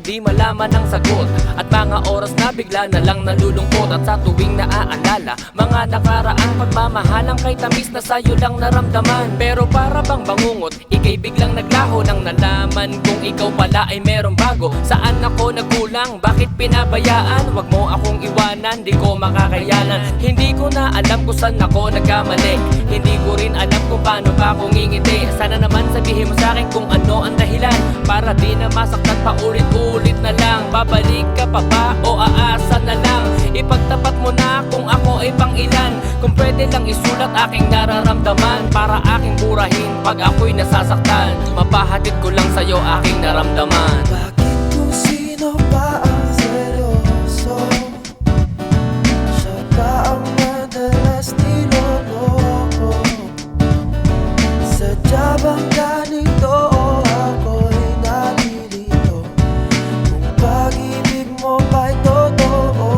di malaman ang sagot. At mga oras na bigla na lang nalulungkot. At sa tuwing naaalala mga nakaraang pagmamahalang kay tamis na sa'yo lang naramdaman. Pero para bang bangungot, ika'y biglang naglaho nang nalaman kung ikaw pala ay merong bago. Saan ako nagkulang? Bakit pinabayaan? Wag mo akong iwanan, di ko makakayanan. Hindi ko na alam kung saan ako nagkamali. Hindi ko rin alam kung paano pa ako ngingiti. Sana naman sabihin mo sa'kin kung ano ang dahilan, para di na masaktan pa ulit-ulit na lang. Babalik ka pa ba o aasa na lang? Ipagtapat mo na kung ako ay pang ilan. Kung pwede lang isulat aking nararamdaman, para aking burahin pag ako'y nasasaktan. Mapahatid ko lang sa'yo aking naramdaman. Bakit kung sino pa ang seryoso, siya pa ang madalas niloloko? Sadya bang ganito o ako'y nalilito? Kung pag-ibig mo ba'y totoo,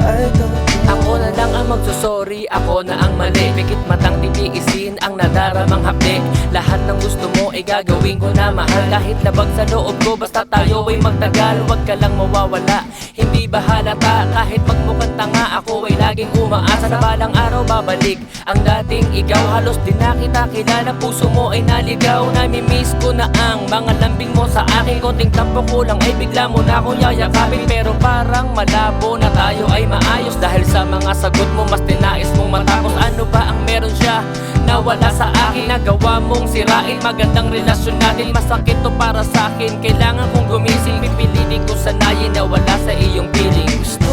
ay totoo. Ako na lang ang magsusorry, ako na ang mali. Pikit matang titiisin ang nadaramang hapdik. Lahat ng gusto mo ay gagawin ko na mahal. Kahit labag sa loob ko, basta tayo ay magtagal. Huwag ka lang mawawala, hindi ba halata? Kahit magmukhang tanga, ako ay laging umaasa na balang araw babalik ang dating ikaw. Halos di na kita kilala, puso mo ay naligaw. Namimiss ko na ang mga lambing mo sa akin. Konting tampo ko lang ay bigla mo na akong yayakapin. Pero parang malabo na tayo ay maayos, dahil sa mga sagot mo mas tinais mong matapos. Ano ba ang meron siya na wala sa akin? Nagawa mong sirain magandang relasyon natin. Masakit to para sa akin, kailangan kong gumising. Pipilitin ko sanayin na wala sa iyong piling. Gusto